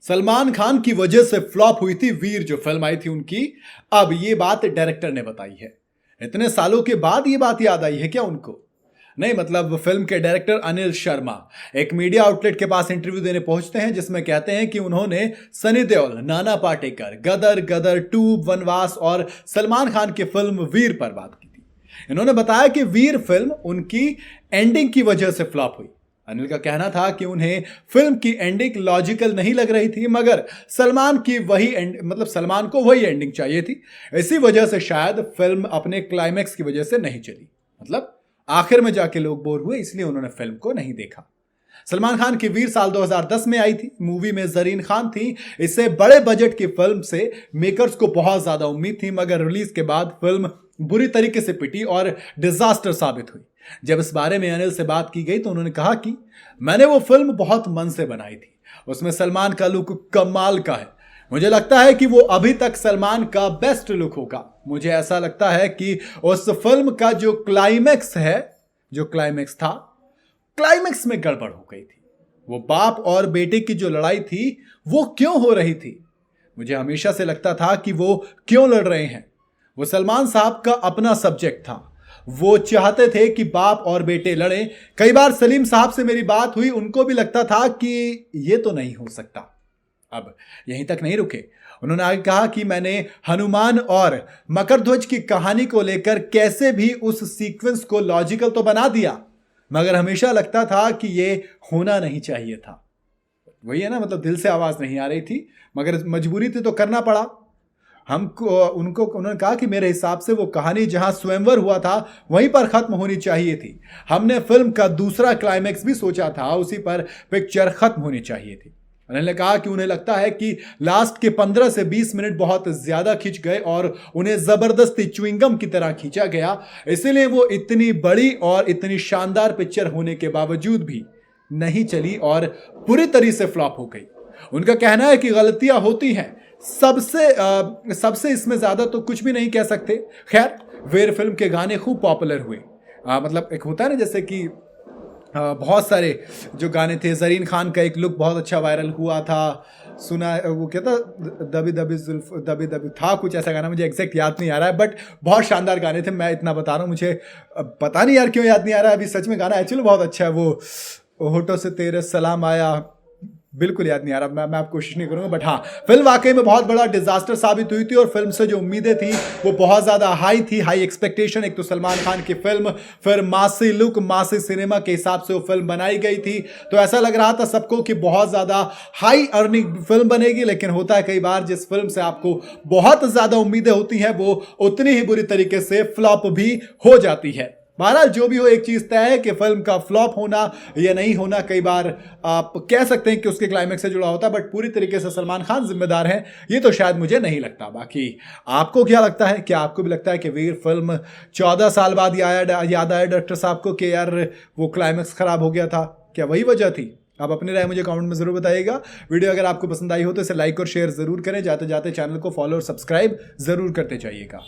सलमान खान की वजह से फ्लॉप हुई थी वीर, जो फिल्म आई थी उनकी। अब ये बात डायरेक्टर ने बताई है। इतने सालों के बाद ये बात याद आई है क्या उनको? नहीं, मतलब फिल्म के डायरेक्टर अनिल शर्मा एक मीडिया आउटलेट के पास इंटरव्यू देने पहुंचते हैं, जिसमें कहते हैं कि उन्होंने सनी देओल, नाना पाटेकर, गदर, गदर 2, वनवास और सलमान खान की फिल्म वीर पर बात की थी। इन्होंने बताया कि वीर फिल्म उनकी एंडिंग की वजह से फ्लॉप हुई। अनिल का कहना था कि उन्हें फिल्म की एंडिंग लॉजिकल नहीं लग रही थी, मगर सलमान को वही एंडिंग चाहिए थी। इसी वजह से शायद फिल्म अपने क्लाइमैक्स की वजह से नहीं चली, मतलब आखिर में जाके लोग बोर हुए, इसलिए उन्होंने फिल्म को नहीं देखा। सलमान खान की वीर साल 2010 में आई थी। मूवी में जरीन खान थी। इससे बड़े बजट की फिल्म से मेकर्स को बहुत ज्यादा उम्मीद थी, मगर रिलीज के बाद फिल्म बुरी तरीके से पिटी और डिजास्टर साबित हुई। जब इस बारे में अनिल से बात की गई तो उन्होंने कहा कि मैंने वो फिल्म बहुत मन से बनाई थी। उसमें सलमान का लुक कमाल का है। मुझे लगता है कि वो अभी तक सलमान का बेस्ट लुक होगा। मुझे ऐसा लगता है कि उस फिल्म का जो क्लाइमैक्स था, क्लाइमैक्स में गड़बड़ हो गई थी। वो बाप और बेटे की जो लड़ाई थी वो क्यों हो रही थी? मुझे हमेशा से लगता था कि वो क्यों लड़ रहे हैं। वो सलमान साहब का अपना सब्जेक्ट था। वो चाहते थे कि बाप और बेटे लड़ें। कई बार सलीम साहब से मेरी बात हुई, उनको भी लगता था कि ये तो नहीं हो सकता। अब यहीं तक नहीं रुके, उन्होंने आगे कहा कि मैंने हनुमान और मकरध्वज की कहानी को लेकर कैसे भी उस सीक्वेंस को लॉजिकल तो बना दिया, मगर हमेशा लगता था कि ये होना नहीं चाहिए था। वही है ना, मतलब दिल से आवाज नहीं आ रही थी, मगर मजबूरी थी तो करना पड़ा। उन्होंने कहा कि मेरे हिसाब से वो कहानी जहां स्वयंवर हुआ था वहीं पर खत्म होनी चाहिए थी। हमने फिल्म का दूसरा क्लाइमैक्स भी सोचा था, उसी पर पिक्चर खत्म होनी चाहिए थी। उन्होंने कहा कि उन्हें लगता है कि लास्ट के 15 से 20 मिनट बहुत ज्यादा खिंच गए और उन्हें जबरदस्ती च्युइंगम की तरह खींचा गया, इसीलिए वो इतनी बड़ी और इतनी शानदार पिक्चर होने के बावजूद भी नहीं चली और पूरी तरह से फ्लॉप हो गई। उनका कहना है कि गलतियां होती हैं, सबसे इसमें ज्यादा तो कुछ भी नहीं कह सकते। खैर, वीर फिल्म के गाने खूब पॉपुलर हुए। मतलब एक होता है ना, जैसे कि बहुत सारे जो गाने थे। जरीन खान का एक लुक बहुत अच्छा वायरल हुआ था, सुना, वो क्या था, दबी दबी जुल्फ दबी दबी था, कुछ ऐसा गाना, मुझे एग्जैक्ट याद नहीं आ रहा है, बट बहुत शानदार गाने थे। मैं इतना बता रहा हूँ, मुझे पता नहीं यार क्यों याद नहीं आ रहा है अभी। सच में गाना एक्चुअली बहुत अच्छा है। वो होठों से तेरे सलाम आया, बिल्कुल याद नहीं आ रहा। मैं आप कोशिश नहीं करूंगा, बट हाँ, फिल्म वाकई में बहुत बड़ा डिजास्टर साबित हुई थी और फिल्म से जो उम्मीदें थी वो बहुत ज्यादा हाई थी, हाई एक्सपेक्टेशन। एक तो सलमान खान की फिल्म, फिर मासी लुक, मासी सिनेमा के हिसाब से वो फिल्म बनाई गई थी, तो ऐसा लग रहा था सबको कि बहुत ज्यादा हाई अर्निंग फिल्म बनेगी। लेकिन होता है कई बार, जिस फिल्म से आपको बहुत ज्यादा उम्मीदें होती हैं वो उतनी ही बुरी तरीके से फ्लॉप भी हो जाती है। बहरहाल जो भी हो, एक चीज तय है कि फिल्म का फ्लॉप होना या नहीं होना कई बार आप कह सकते हैं कि उसके क्लाइमैक्स से जुड़ा होता है, बट पूरी तरीके से सलमान खान जिम्मेदार हैं ये तो शायद मुझे नहीं लगता। बाकी आपको क्या लगता है? क्या आपको भी लगता है कि वीर फिल्म 14 साल बाद याद आया डायरेक्टर साहब को कि यार वो क्लाइमैक्स खराब हो गया था? क्या वही वजह थी? आप अपनी राय मुझे कमेंट में जरूर बताइएगा। वीडियो अगर आपको पसंद आई हो तो इसे लाइक और शेयर जरूर करें। जाते जाते चैनल को फॉलो और सब्सक्राइब जरूर करते जाइएगा।